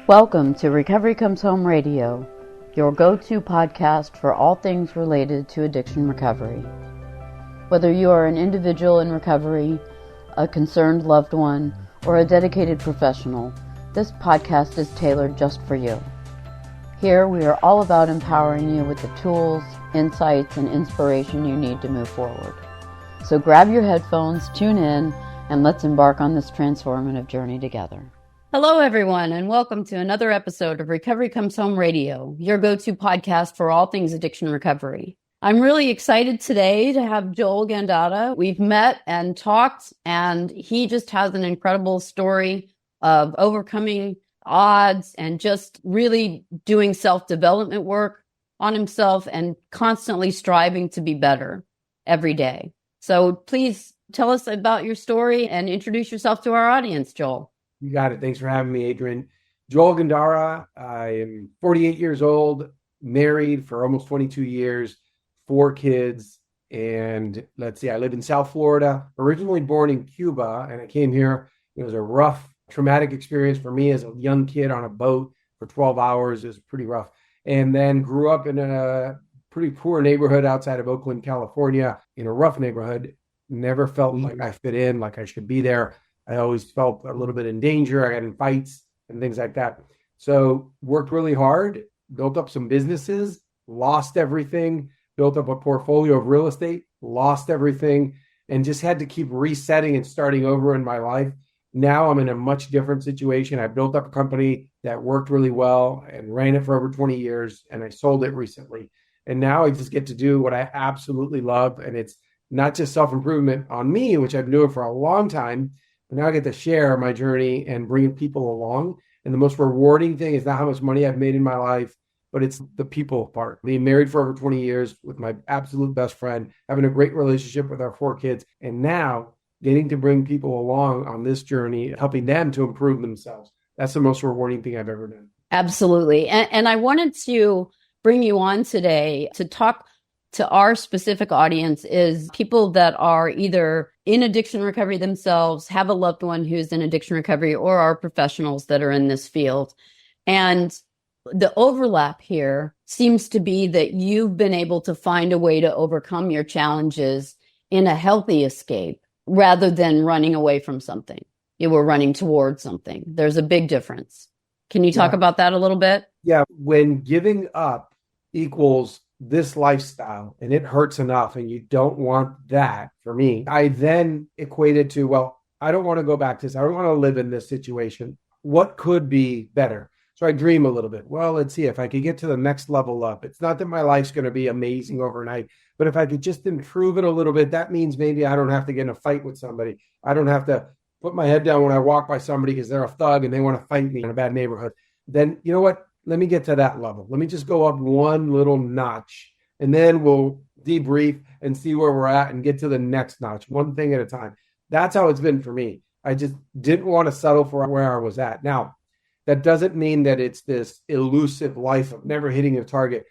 Welcome to Recovery Comes Home Radio, your go-to podcast for all things related to addiction recovery. Whether you are an individual in recovery, a concerned loved one, or a dedicated professional, this podcast is tailored just for you. Here we are all about empowering you with the tools, insights, and inspiration you need to move forward. So grab your headphones, tune in, and let's embark on this transformative journey together. Hello, everyone, and welcome to another episode of Recovery Comes Home Radio, your go-to podcast for all things addiction recovery. I'm really excited today to have Joel Gandara. We've met and talked, and he just has an incredible story of overcoming odds and just really doing self-development work on himself and constantly striving to be better every day. So please tell us about your story and introduce yourself to our audience, Joel. You got it. Thanks for having me, Adrian. Joel Gandara. I am 48 years old, married for almost 22 years, 4 kids. And let's see, I live in South Florida, originally born in Cuba. And I came here. It was a rough, traumatic experience for me as a young kid on a boat for 12 hours. It was pretty rough. And then grew up in a pretty poor neighborhood outside of Oakland, California, in a rough neighborhood. Never felt like I fit in, like I should be there. I always felt a little bit in danger. I got in fights and things like that. So worked really hard, built up some businesses, lost everything, built up a portfolio of real estate, lost everything, and just had to keep resetting and starting over in my life. Now I'm in a much different situation. I built up a company that worked really well and ran it for over 20 years, and I sold it recently. And now I just get to do what I absolutely love. And it's not just self-improvement on me, which I've been doing for a long time, but now I get to share my journey and bring people along. And the most rewarding thing is not how much money I've made in my life, but it's the people part. Being married for over 20 years with my absolute best friend, having a great relationship with our 4 kids, and now getting to bring people along on this journey, helping them to improve themselves. That's the most rewarding thing I've ever done. Absolutely. And I wanted to bring you on today to talk to our specific audience is people that are either in addiction recovery themselves, have a loved one who's in addiction recovery, or are professionals that are in this field. And the overlap here seems to be that you've been able to find a way to overcome your challenges in a healthy escape rather than running away from something. You were running towards something. There's a big difference. Can you talk about that a little bit? Yeah. When giving up equals this lifestyle and it hurts enough and you don't want that, for me, I then equated to, well, I don't want to go back to this. I don't want to live in this situation. What could be better? So I dream a little bit. Well, let's see if I could get to the next level up. It's not that my life's going to be amazing overnight, but if I could just improve it a little bit, that means maybe I don't have to get in a fight with somebody. I don't have to put my head down when I walk by somebody because they're a thug and they want to fight me in a bad neighborhood. Then, you know what? Let me get to that level. Let me just go up one little notch, and then we'll debrief and see where we're at and get to the next notch, one thing at a time. That's how it's been for me. I just didn't want to settle for where I was at. Now, that doesn't mean that it's this elusive life of never hitting a target.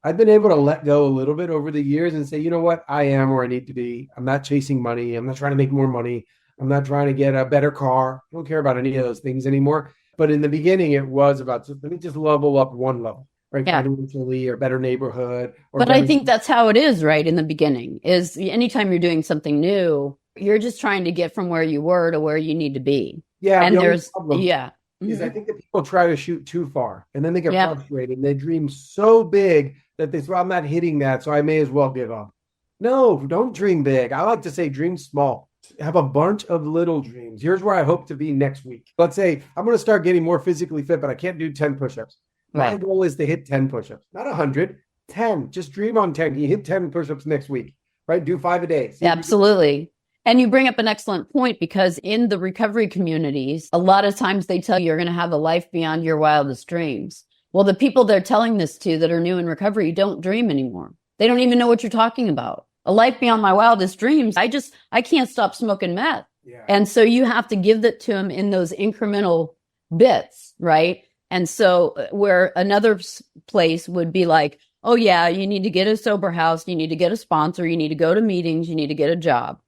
I've been able to let go a little bit over the years and say, you know what? I am where I need to be. I'm not chasing money. I'm not trying to make more money. I'm not trying to get a better car. I don't care about any of those things anymore. But in the beginning, it was about, let me just level up one level, right? Yeah. Financially, or better neighborhood. But I think that's how it is, right? In the beginning, is anytime you're doing something new, you're just trying to get from where you were to where you need to be. Yeah. And Is Mm-hmm. I think that people try to shoot too far and then they get frustrated and they dream so big that they say, well, I'm not hitting that, so I may as well give up. No, don't dream big. I like to say dream small. Have a bunch of little dreams. Here's where I hope to be next week. Let's say I'm going to start getting more physically fit, but I can't do 10 push-ups. My goal is to hit 10 push-ups, not 100, 10. Just dream on 10. You hit 10 push-ups next week, right? Do 5 a day. Absolutely. And you bring up an excellent point, because in the recovery communities, a lot of times they tell you you're going to have a life beyond your wildest dreams. Well, the people they're telling this to that are new in recovery don't dream anymore. They don't even know what you're talking about. A life beyond my wildest dreams. I can't stop smoking meth. Yeah. And so you have to give that to them in those incremental bits, right? And so where another place would be like, oh yeah, you need to get a sober house, you need to get a sponsor, you need to go to meetings, you need to get a job.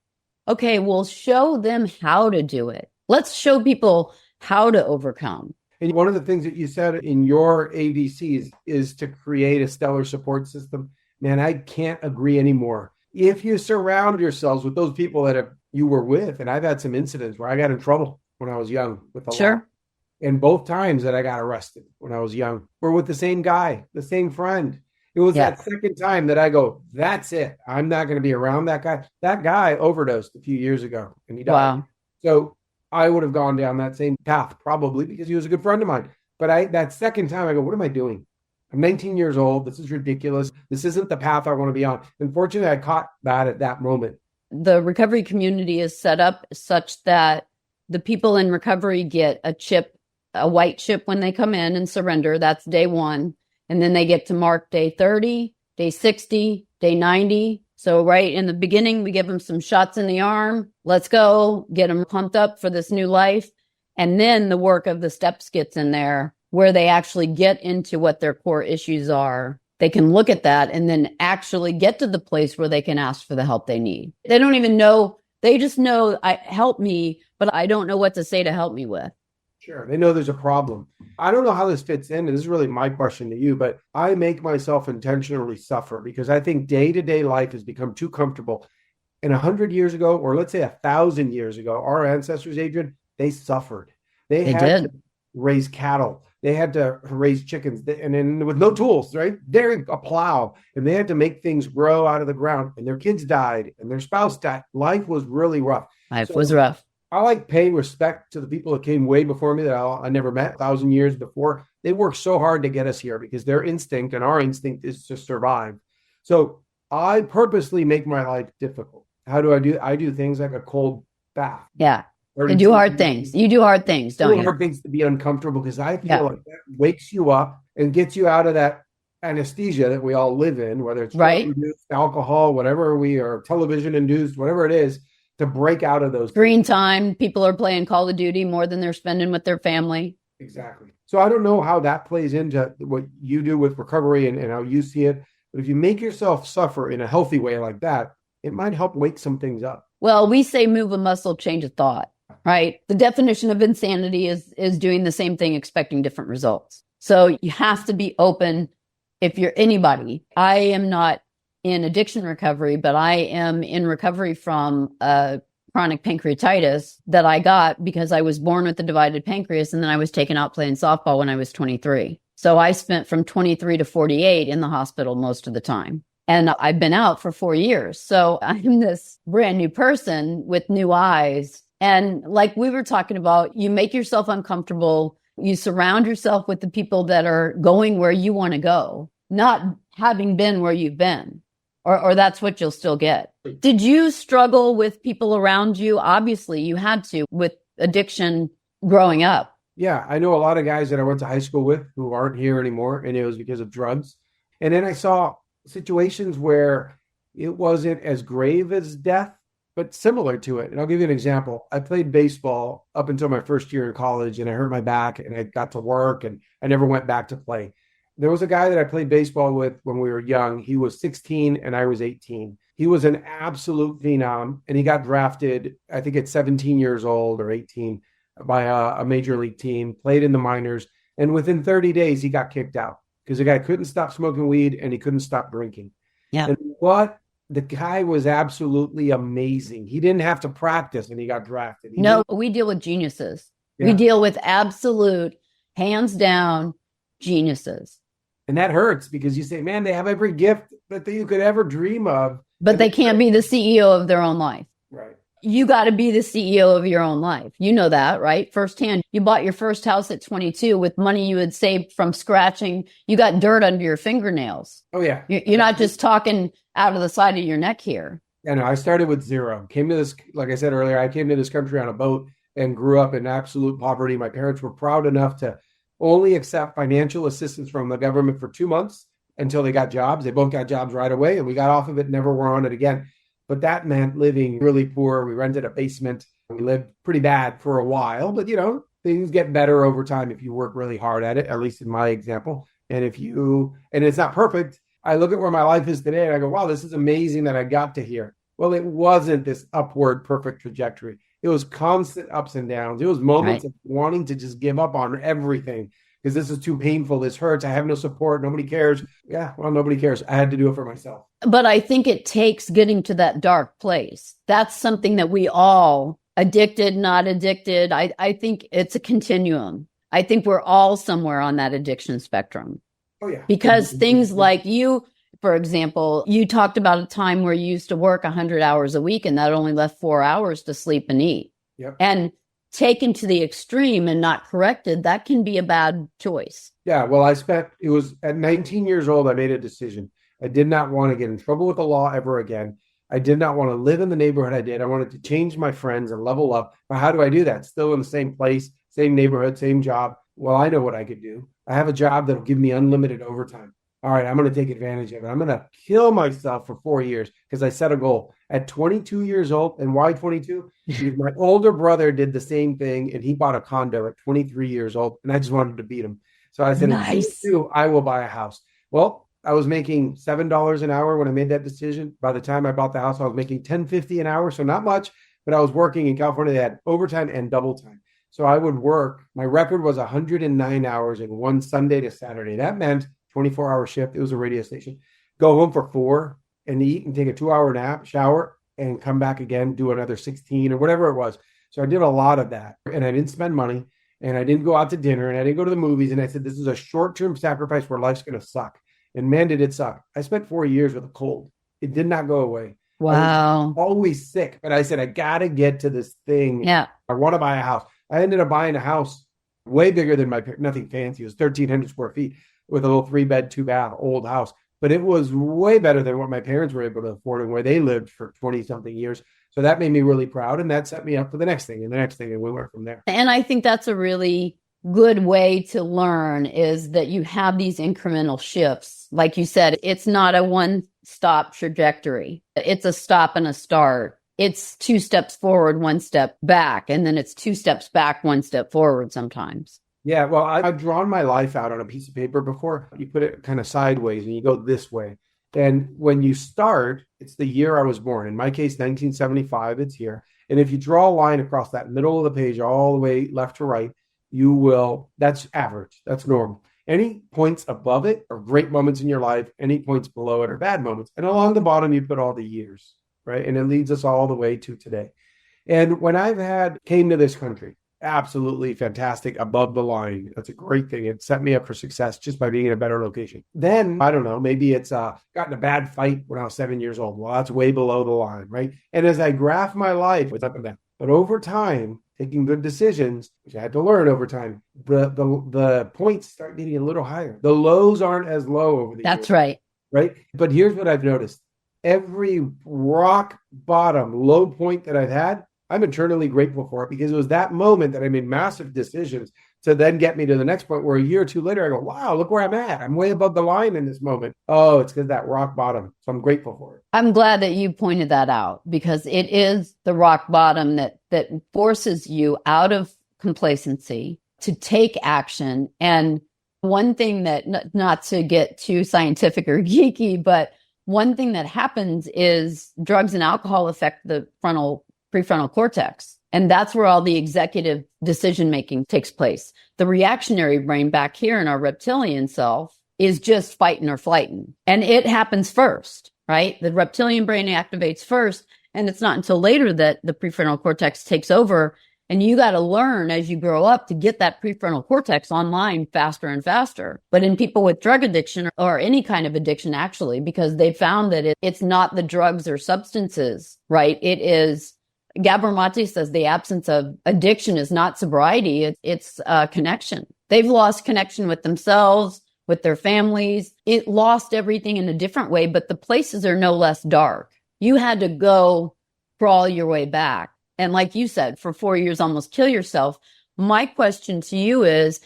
Okay, well, show them how to do it. Let's show people how to overcome. And one of the things that you said in your ABCs is to create a stellar support system. Man, I can't agree anymore. If you surround yourselves with those people that you were with, and I've had some incidents where I got in trouble when I was young with the law. Sure. And both times that I got arrested when I was young were with the same guy, the same friend. It was Yeah. that second time that I go, that's it. I'm not going to be around that guy. That guy overdosed a few years ago and he died. Wow. So I would have gone down that same path probably because he was a good friend of mine. But that second time I go, what am I doing? I'm 19 years old. This is ridiculous. This isn't the path I want to be on. Unfortunately, I caught that at that moment. The recovery community is set up such that the people in recovery get a white chip when they come in and surrender. That's day 1. And then they get to mark day 30, day 60, day 90. So right in the beginning, we give them some shots in the arm. Let's go, get them pumped up for this new life. And then the work of the steps gets in there where they actually get into what their core issues are. They can look at that and then actually get to the place where they can ask for the help they need. They don't even know. They just know, help me, but I don't know what to say to help me with. Sure. They know there's a problem. I don't know how this fits in. And this is really my question to you, but I make myself intentionally suffer because I think day-to-day life has become too comfortable. And 100 years ago, or let's say 1,000 years ago, our ancestors, Adrian, they suffered. They had to raise cattle. They had to raise chickens and then with no tools, right? They're a plow and they had to make things grow out of the ground and their kids died and their spouse died. Life was really rough. Life was rough. I like paying respect to the people that came way before me that I never met 1,000 years before. They worked so hard to get us here because their instinct and our instinct is to survive. So I purposely make my life difficult. How do? I do things like a cold bath. Yeah. You do hard things. You do hard things, don't you? Hard things to be uncomfortable because I feel like that wakes you up and gets you out of that anesthesia that we all live in, whether it's induced, alcohol, whatever we are, television induced, whatever it is, to break out of those. Screen time. People are playing Call of Duty more than they're spending with their family. Exactly. So I don't know how that plays into what you do with recovery and how you see it. But if you make yourself suffer in a healthy way like that, it might help wake some things up. Well, we say move a muscle, change a thought, right? The definition of insanity is doing the same thing, expecting different results. So you have to be open. If you're anybody, I am not in addiction recovery, but I am in recovery from a chronic pancreatitis that I got because I was born with a divided pancreas and then I was taken out playing softball when I was 23. So I spent from 23 to 48 in the hospital most of the time. And I've been out for 4 years. So I'm this brand new person with new eyes. And like we were talking about, you make yourself uncomfortable. You surround yourself with the people that are going where you want to go, not having been where you've been, or that's what you'll still get. Did you struggle with people around you? Obviously, you had to with addiction growing up. Yeah, I know a lot of guys that I went to high school with who aren't here anymore, and it was because of drugs. And then I saw situations where it wasn't as grave as death, but similar to it. And I'll give you an example. I played baseball up until my first year in college, and I hurt my back, and I got to work, and I never went back to play. There was a guy that I played baseball with when we were young. He was 16 and I was 18. He was an absolute phenom, and he got drafted, I think at 17 years old or 18, by a major league team, played in the minors. And within 30 days, he got kicked out because the guy couldn't stop smoking weed and he couldn't stop drinking. Yeah. And the guy was absolutely amazing. He didn't have to practice and he got drafted. We deal with geniuses. Yeah. We deal with absolute, hands down geniuses. And that hurts because you say, man, they have every gift that you could ever dream of. But they can't be the CEO of their own life. Right. You got to be the CEO of your own life. You know that, right? Firsthand. You bought your first house at 22 with money you had saved from scratching. You got dirt under your fingernails. Oh, yeah. You're not just talking out of the side of your neck here. Yeah, no, I started with zero. Came to this, like I said earlier, I came to this country on a boat and grew up in absolute poverty. My parents were proud enough to only accept financial assistance from the government for 2 months until they got jobs. They both got jobs right away, and we got off of it, never were on it again. But that meant living really poor. We rented a basement. We lived pretty bad for a while, but things get better over time if you work really hard at it, at least in my example. And it's not perfect. I look at where my life is today and I go, wow, this is amazing that I got to here. Well, it wasn't this upward perfect trajectory. It was constant ups and downs. It was moments Right. of wanting to just give up on everything because this is too painful. This hurts. I have no support. Nobody cares. Yeah, well, nobody cares. I had to do it for myself. But I think it takes getting to that dark place. That's something that we all, addicted, not addicted, I think it's a continuum. I think we're all somewhere on that addiction spectrum. Oh, yeah. Because things like you, for example, you talked about a time where you used to work 100 hours a week and that only left 4 hours to sleep and eat. Yep. And taken to the extreme and not corrected, that can be a bad choice. Yeah. Well, it was at 19 years old, I made a decision. I did not want to get in trouble with the law ever again. I did not want to live in the neighborhood I did. I wanted to change my friends and level up. But how do I do that? Still in the same place, same neighborhood, same job. Well, I know what I could do. I have a job that'll give me unlimited overtime. All right, I'm going to take advantage of it. I'm going to kill myself for 4 years because I set a goal at 22 years old. And why 22? Because my older brother did the same thing and he bought a condo at 23 years old. And I just wanted to beat him. So I said, Nice. At 22, I will buy a house. Well, I was making $7 an hour when I made that decision. By the time I bought the house, I was making $10.50 an hour. So not much, but I was working in California. They had overtime and double time. So I would work. My record was 109 hours in one Sunday to Saturday. That meant 24-hour shift. It was a radio station. Go home for 4 and eat and take a 2-hour nap, shower, and come back again, do another 16 or whatever it was. So I did a lot of that. And I didn't spend money and I didn't go out to dinner and I didn't go to the movies. And I said, this is a short-term sacrifice where life's going to suck. And man, did it suck. I spent 4 years with a cold. It did not go away. Wow. I was always sick. But I said, I got to get to this thing. Yeah. I want to buy a house. I ended up buying a house way bigger than nothing fancy. It was 1,300 square feet with a little 3-bed, 2-bath old house. But it was way better than what my parents were able to afford and where they lived for 20-something years. So that made me really proud. And that set me up for the next thing and the next thing. And we went from there. And I think that's a really good way to learn is that you have these incremental shifts. Like you said, it's not a one-stop trajectory. It's a stop and a start. It's 2 steps forward, 1 step back, and then it's 2 steps back, 1 step forward sometimes. Yeah, well, I've drawn my life out on a piece of paper before. You put it kind of sideways and you go this way. And when you start, it's the year I was born. In my case, 1975, it's here. And if you draw a line across that middle of the page all the way left to right, that's average, that's normal. Any points above it are great moments in your life. Any points below it are bad moments. And along the bottom, you put all the years, right? And it leads us all the way to today. And when came to this country, absolutely fantastic, above the line. That's a great thing. It set me up for success just by being in a better location. Then, I don't know, maybe it's got in a bad fight when I was 7 years old. Well, that's way below the line, right? And as I graph my life, it's up and down. But over time, taking good decisions, which I had to learn over time, the points start getting a little higher. The lows aren't as low over the years. That's right. Right? But here's what I've noticed. Every rock bottom low point that I've had, I'm eternally grateful for it because it was that moment that I made massive decisions to then get me to the next point where a year or two later, I go, wow, look where I'm at. I'm way above the line in this moment. Oh, it's because that rock bottom. So I'm grateful for it. I'm glad that you pointed that out because it is the rock bottom that forces you out of complacency to take action. And one thing that, not to get too scientific or geeky, but one thing that happens is drugs and alcohol affect the prefrontal cortex. And that's where all the executive decision-making takes place. The reactionary brain back here in our reptilian self is just fighting or flighting. And it happens first, right? The reptilian brain activates first. And it's not until later that the prefrontal cortex takes over. And you got to learn as you grow up to get that prefrontal cortex online faster and faster. But in people with drug addiction or any kind of addiction, actually, because they found that it's not the drugs or substances, right? It is, Gabor Mate says the absence of addiction is not sobriety. It's connection. They've lost connection with themselves, with their families. It lost everything in a different way, but the places are no less dark. You had to go crawl your way back. And like you said, for 4 years, almost kill yourself. My question to you is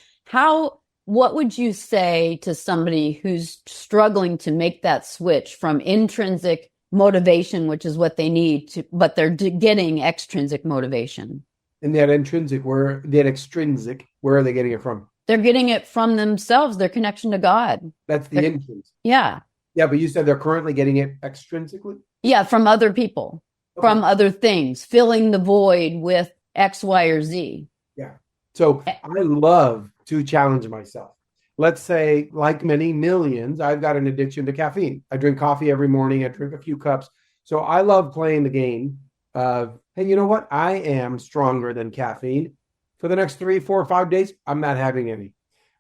what would you say to somebody who's struggling to make that switch from intrinsic motivation, which is what they need to, but they're getting extrinsic motivation? And that extrinsic, where are they getting it from? They're getting it from themselves, their connection to God. That's the intrinsic. Yeah. Yeah, but you said they're currently getting it extrinsically? Yeah, from other people. from other things, filling the void with X, Y, or Z. Yeah. So I love to challenge myself. Let's say, like many millions, I've got an addiction to caffeine. I drink coffee every morning. I drink a few cups. So I love playing the game of, hey, you know what? I am stronger than caffeine. For the next 3, 4, 5 days, I'm not having any,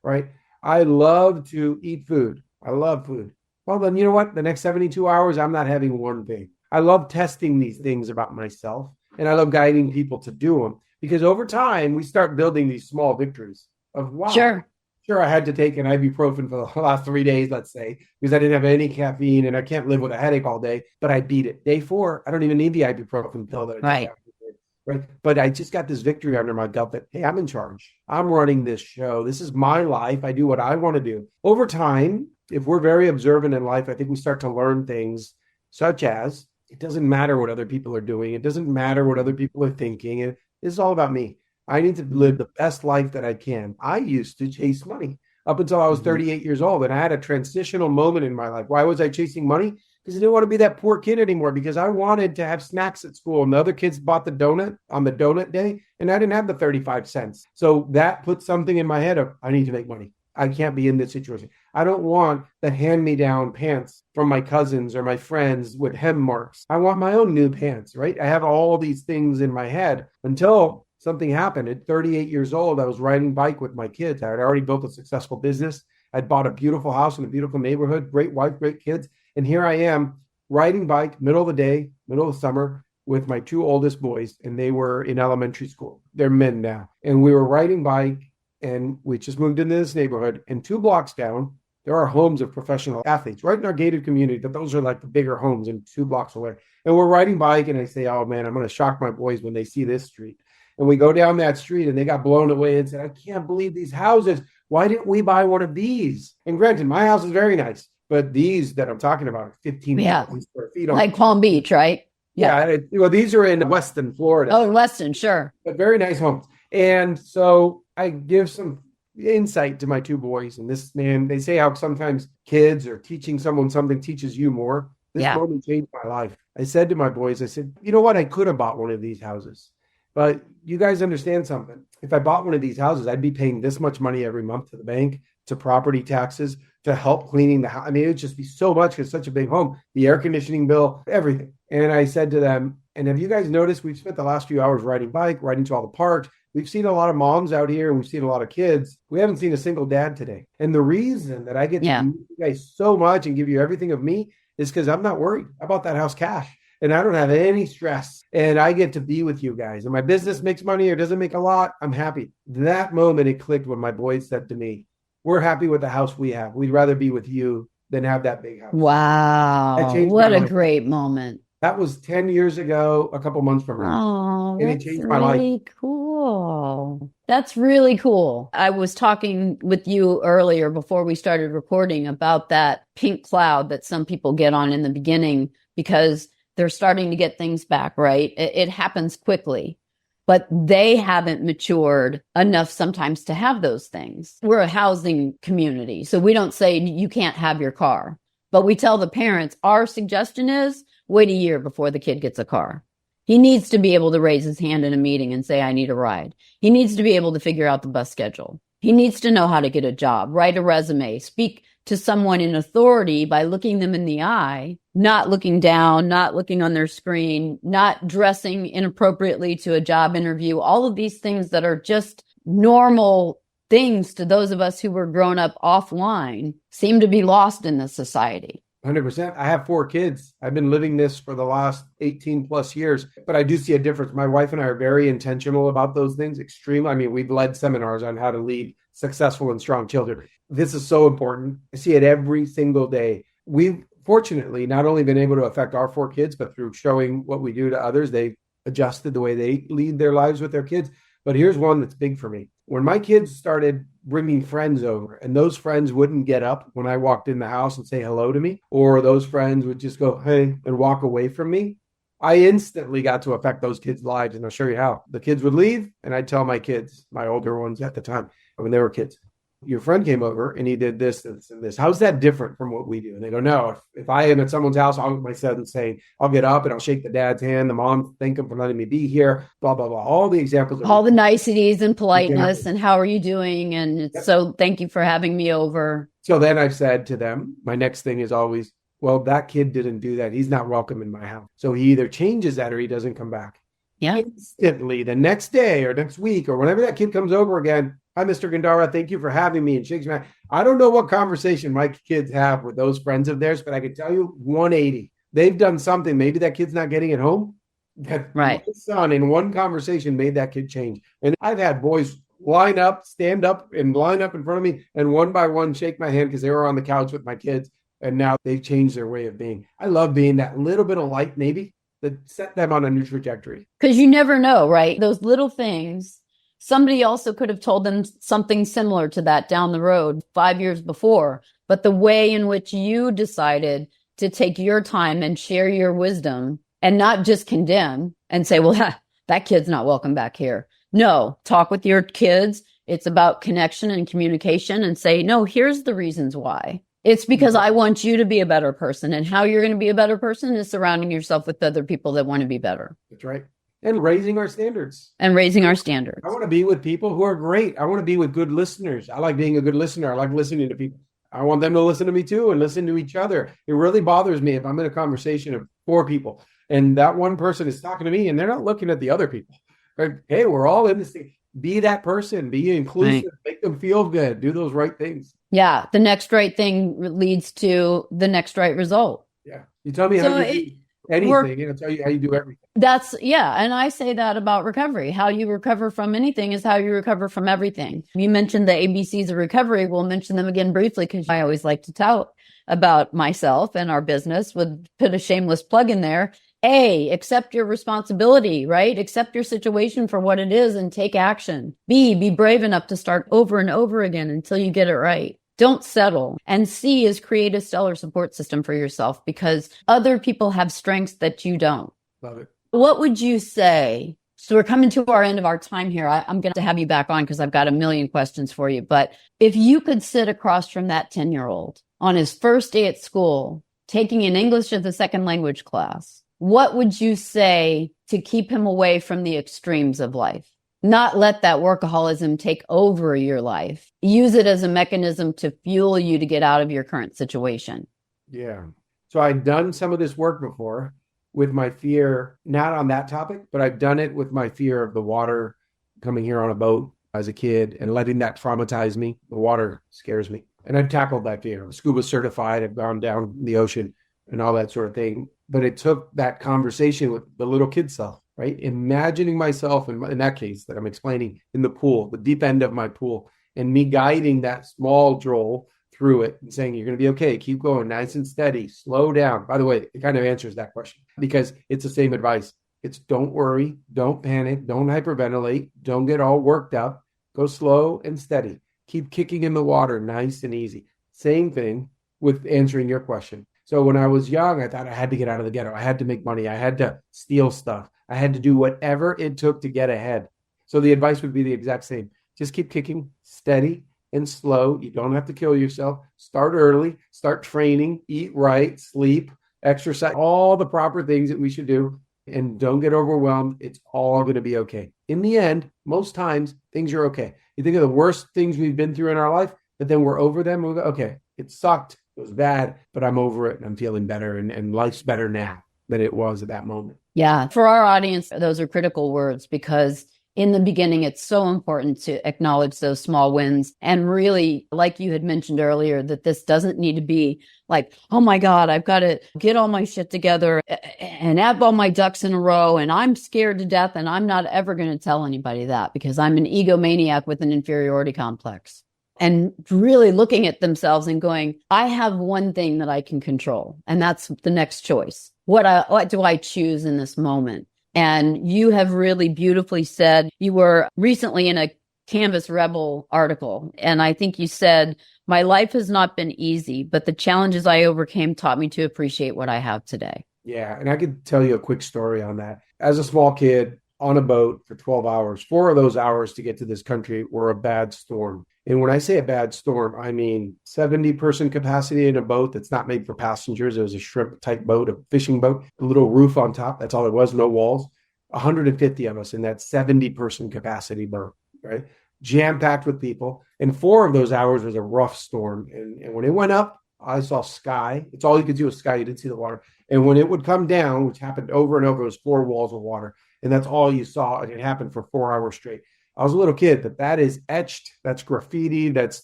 right? I love to eat food. I love food. Well, then you know what? The next 72 hours, I'm not having one thing. I love testing these things about myself, and I love guiding people to do them because over time, we start building these small victories of, wow, sure, I had to take an ibuprofen for the last 3 days, let's say, because I didn't have any caffeine and I can't live with a headache all day, but I beat it. Day 4, I don't even need the ibuprofen pill that I took after it, right? But I just got this victory under my belt that, hey, I'm in charge. I'm running this show. This is my life. I do what I want to do. Over time, if we're very observant in life, I think we start to learn things such as it doesn't matter what other people are doing. It doesn't matter what other people are thinking. It's all about me. I need to live the best life that I can. I used to chase money up until I was 38 years old, and I had a transitional moment in my life. Why was I chasing money? Because I didn't want to be that poor kid anymore, because I wanted to have snacks at school, and the other kids bought the donut on the donut day, and I didn't have the 35 cents. So that put something in my head of, I need to make money. I can't be in this situation. I don't want the hand-me-down pants from my cousins or my friends with hem marks. I want my own new pants, right? I have all these things in my head until something happened. At 38 years old, I was riding bike with my kids. I had already built a successful business. I'd bought a beautiful house in a beautiful neighborhood, great wife, great kids. And here I am riding bike, middle of the day, middle of summer, with my 2 oldest boys, and they were in elementary school. They're men now. And we were riding bike, and we just moved into this neighborhood. And 2 blocks down, there are homes of professional athletes right in our gated community. But those are like the bigger homes and 2 blocks away. And we're riding bike, and I say, oh man, I'm going to shock my boys when they see this street. And we go down that street, and they got blown away and said, I can't believe these houses. Why didn't we buy one of these? And granted, my house is very nice, but these that I'm talking about are 15,000 square feet. Like Palm Beach, right? Yeah. Well, these are in Weston, Florida. Oh, Weston, sure. But very nice homes. And so I give some insight to my 2 boys. And this, man, they say how sometimes kids or teaching someone something teaches you more. This moment changed my life. I said to my boys, I said, you know what? I could have bought one of these houses. But you guys understand something. If I bought one of these houses, I'd be paying this much money every month to the bank, to property taxes, to help cleaning the house. I mean, it would just be so much because it's such a big home, the air conditioning bill, everything. And I said to them, and have you guys noticed we've spent the last few hours riding bike, riding to all the parks. We've seen a lot of moms out here and we've seen a lot of kids. We haven't seen a single dad today. And the reason that I get to use you guys so much and give you everything of me is because I'm not worried. I bought that house cash. And I don't have any stress, and I get to be with you guys. And my business makes money or doesn't make a lot, I'm happy. That moment, it clicked when my boys said to me, we're happy with the house we have. We'd rather be with you than have that big house. Wow. What a great moment. That was 10 years ago, a couple months from now. Oh, and it changed my life. Really cool. That's really cool. I was talking with you earlier before we started recording about that pink cloud that some people get on in the beginning because they're starting to get things back, right? It happens quickly, but they haven't matured enough sometimes to have those things. We're a housing community, so we don't say you can't have your car, but we tell the parents, our suggestion is wait a year before the kid gets a car. He needs to be able to raise his hand in a meeting and say, I need a ride. He needs to be able to figure out the bus schedule. He needs to know how to get a job, write a resume, speak to someone in authority by looking them in the eye, not looking down, not looking on their screen, not dressing inappropriately to a job interview, all of these things that are just normal things to those of us who were grown up offline seem to be lost in this society. 100%. I have 4 kids. I've been living this for the last 18 plus years, but I do see a difference. My wife and I are very intentional about those things. Extremely. I mean, we've led seminars on how to lead successful and strong children. This is so important. I see it every single day. We've fortunately not only been able to affect our 4 kids, but through showing what we do to others, they've adjusted the way they lead their lives with their kids. But here's one that's big for me. When my kids started bringing friends over and those friends wouldn't get up when I walked in the house and say hello to me, or those friends would just go, hey, and walk away from me, I instantly got to affect those kids' lives. And I'll show you how. The kids would leave and I'd tell my kids, my older ones at the time, when they were kids, your friend came over and he did this, this, and this. How's that different from what we do? And they go, no, if I am at someone's house, my son's saying, I'll get up and I'll shake the dad's hand. The mom thank him for letting me be here, blah, blah, blah. All the examples. All the niceties and politeness examples. And how are you doing? And it's so thank you for having me over. So then I've said to them, my next thing is always, well, that kid didn't do that. He's not welcome in my house. So he either changes that or he doesn't come back. Yeah. Instantly, the next day or next week or whenever that kid comes over again, hi, Mr. Gandara, thank you for having me, and shakes my hand. I don't know what conversation my kids have with those friends of theirs, but I can tell you 180. They've done something. Maybe that kid's not getting it home. That right. My son in one conversation made that kid change. And I've had boys line up, stand up, and line up in front of me, and one by one shake my hand because they were on the couch with my kids, and now they've changed their way of being. I love being that little bit of light, maybe, that set them on a new trajectory. Because you never know, right? Those little things. Somebody also could have told them something similar to that down the road 5 years before. But the way in which you decided to take your time and share your wisdom and not just condemn and say, well, that kid's not welcome back here. No, talk with your kids. It's about connection and communication and say, no, here's the reasons why. It's because I want you to be a better person. And how you're going to be a better person is surrounding yourself with other people that want to be better. That's right. And raising our standards. I want to be with people who are great. I want to be with good listeners. I like being a good listener. I like listening to people. I want them to listen to me too and listen to each other. It really bothers me if I'm in a conversation of 4 people and that one person is talking to me and they're not looking at the other people. Right? Hey, we're all in this thing. Be that person. Be inclusive. Right. Make them feel good. Do those right things. Yeah. The next right thing leads to the next right result. Yeah. You tell me how you do anything, and I'll tell you how you do everything. And I say that about recovery. How you recover from anything is how you recover from everything. You mentioned the ABCs of recovery. We'll mention them again briefly because I always like to tell about myself and our business. Would put a shameless plug in there. A, accept your responsibility, right? Accept your situation for what it is and take action. B, be brave enough to start over and over again until you get it right. Don't settle. And C is create a stellar support system for yourself because other people have strengths that you don't. Love it. What would you say? So we're coming to our end of our time here. I'm going to have you back on because I've got a million questions for you. But if you could sit across from that 10-year-old on his first day at school, taking an English as a second language class, what would you say to keep him away from the extremes of life? Not let that workaholism take over your life. Use it as a mechanism to fuel you to get out of your current situation. Yeah. So I've done some of this work before with my fear, not on that topic, but I've done it with my fear of the water, coming here on a boat as a kid and letting that traumatize me. The water scares me. And I've tackled that fear. I'm scuba certified. I've gone down the ocean and all that sort of thing. But it took that conversation with the little kid self, right? Imagining myself, in that case that I'm explaining, in the pool, the deep end of my pool, and me guiding that small Joel through it and saying, you're going to be okay. Keep going, nice and steady, slow down. By the way, it kind of answers that question because it's the same advice. It's don't worry, don't panic, don't hyperventilate, don't get all worked up. Go slow and steady. Keep kicking in the water, nice and easy. Same thing with answering your question. So when I was young, I thought I had to get out of the ghetto. I had to make money. I had to steal stuff. I had to do whatever it took to get ahead. So the advice would be the exact same. Just keep kicking, steady and slow. You don't have to kill yourself. Start early, start training, eat right, sleep, exercise, all the proper things that we should do. And don't get overwhelmed. It's all going to be okay. In the end, most times, things are okay. You think of the worst things we've been through in our life, but then we're over them. We go, okay, it sucked. It was bad, but I'm over it and I'm feeling better and life's better now than it was at that moment. Yeah. For our audience, those are critical words because in the beginning, it's so important to acknowledge those small wins. And really, like you had mentioned earlier, that this doesn't need to be like, oh my God, I've got to get all my shit together and have all my ducks in a row. And I'm scared to death. And I'm not ever going to tell anybody that because I'm an egomaniac with an inferiority complex. And really looking at themselves and going, I have one thing that I can control, and that's the next choice. What do I choose in this moment? And you have really beautifully said, you were recently in a Canvas Rebel article, and I think you said, my life has not been easy, but the challenges I overcame taught me to appreciate what I have today. Yeah, and I could tell you a quick story on that. As a small kid on a boat for 12 hours, 4 of those hours to get to this country were a bad storm. And when I say a bad storm, I mean 70-person capacity in a boat that's not made for passengers. It was a shrimp type boat, a fishing boat, a little roof on top. That's all it was, no walls. 150 of us in that 70-person capacity boat, right? Jam-packed with people. And 4 of those hours was a rough storm. And when it went up, I saw sky. It's all you could do was sky. You didn't see the water. And when it would come down, which happened over and over, it was 4 walls of water. And that's all you saw. And it happened for 4 hours straight. I was a little kid, but that is etched. That's graffiti. That's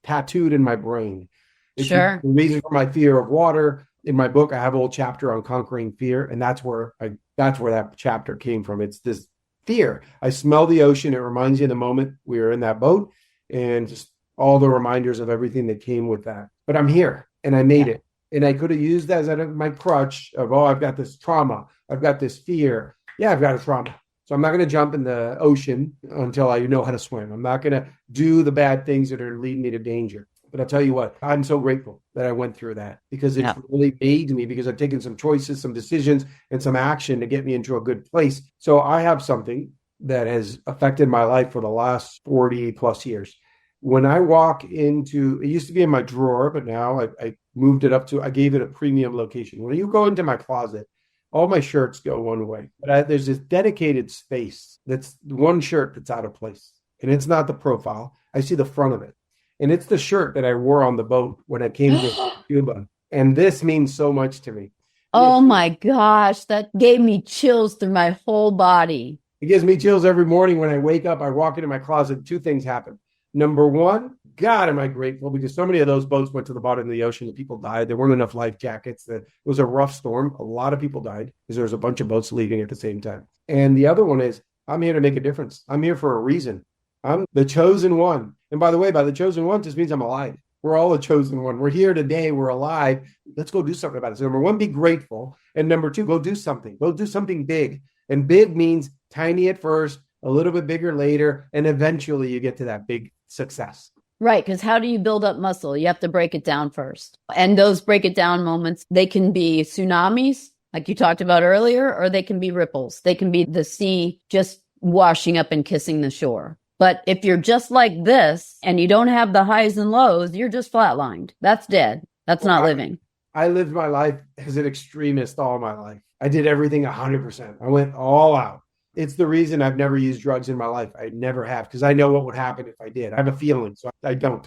tattooed in my brain. It's Sure. the reason for my fear of water. In my book, I have a whole chapter on conquering fear. And that's where that chapter came from. It's this fear. I smell the ocean. It reminds you of the moment we were in that boat and just all the reminders of everything that came with that. But I'm here and I made it. And I could have used that as my crutch of, I've got this trauma. I've got this fear. Yeah, I've got a trauma. So I'm not going to jump in the ocean until I know how to swim. I'm not going to do the bad things that are leading me to danger. But I'll tell you what, I'm so grateful that I went through that because it's really made me, because I've taken some choices, some decisions, and some action to get me into a good place. So I have something that has affected my life for the last 40 plus years. When I walk into, it used to be in my drawer, but now I moved it up I gave it a premium location. When you go into my closet, all my shirts go one way, but there's this dedicated space that's one shirt that's out of place. And it's not the profile. I see the front of it. And it's the shirt that I wore on the boat when I came to Cuba. And this means so much to me. Oh my gosh, that gave me chills through my whole body. It gives me chills every morning when I wake up. I walk into my closet, 2 things happen. Number one, God, am I grateful, because so many of those boats went to the bottom of the ocean and people died. There weren't enough life jackets. It was a rough storm. A lot of people died because there was a bunch of boats leaving at the same time. And the other one is, I'm here to make a difference. I'm here for a reason. I'm the chosen one. And by the way, by the chosen one just means I'm alive. We're all a chosen one. We're here today. We're alive. Let's go do something about it. So number one, be grateful. And number 2, go do something. Go do something big. And big means tiny at first, a little bit bigger later, and eventually you get to that big success. Right, because how do you build up muscle? You have to break it down first. And those break it down moments, they can be tsunamis, like you talked about earlier, or they can be ripples. They can be the sea just washing up and kissing the shore. But if you're just like this and you don't have the highs and lows, you're just flatlined. That's dead. That's not living. I lived my life as an extremist all my life. I did everything 100%. I went all out. It's the reason I've never used drugs in my life. I never have, because I know what would happen if I did. I have a feeling, so I don't.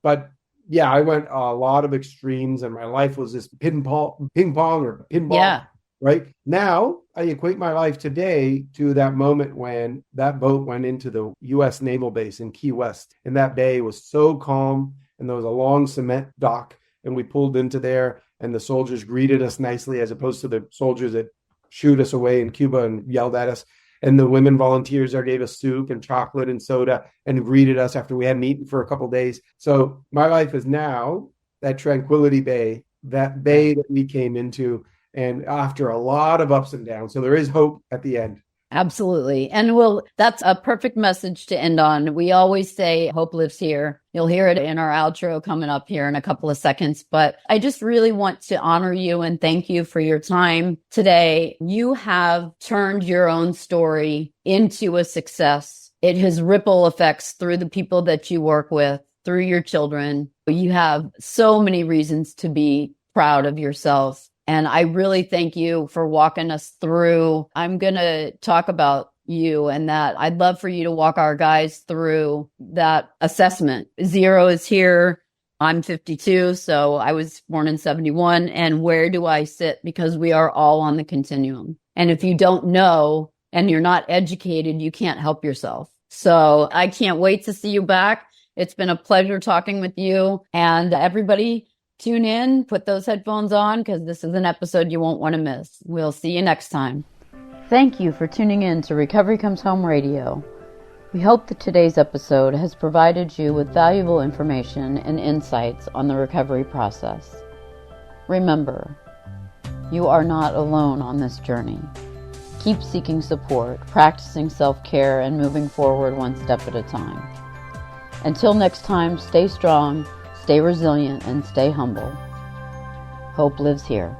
But yeah, I went a lot of extremes, and my life was this ping pong or pinball. Yeah. Right now, I equate my life today to that moment when that boat went into the U.S. naval base in Key West, and that bay was so calm, and there was a long cement dock, and we pulled into there, and the soldiers greeted us nicely, as opposed to the soldiers that shoot us away in Cuba and yelled at us. And the women volunteers there gave us soup and chocolate and soda and greeted us after we hadn't eaten for a couple of days. So my life is now that Tranquility Bay, that bay that we came into, and after a lot of ups and downs. So there is hope at the end. Absolutely. And that's a perfect message to end on. We always say hope lives here. You'll hear it in our outro coming up here in a couple of seconds. But I just really want to honor you and thank you for your time today. You have turned your own story into a success. It has ripple effects through the people that you work with, through your children. You have so many reasons to be proud of yourself. And I really thank you for walking us through. I'm going to talk about you and that. I'd love for you to walk our guys through that assessment. 0 is here. I'm 52, so I was born in 71. And where do I sit? Because we are all on the continuum. And if you don't know and you're not educated, you can't help yourself. So I can't wait to see you back. It's been a pleasure talking with you. And everybody, tune in, put those headphones on, because this is an episode you won't want to miss. We'll see you next time. Thank you for tuning in to Recovery Comes Home Radio. We hope that today's episode has provided you with valuable information and insights on the recovery process. Remember, you are not alone on this journey. Keep seeking support, practicing self-care, and moving forward one step at a time. Until next time, stay strong, stay resilient, and stay humble. Hope lives here.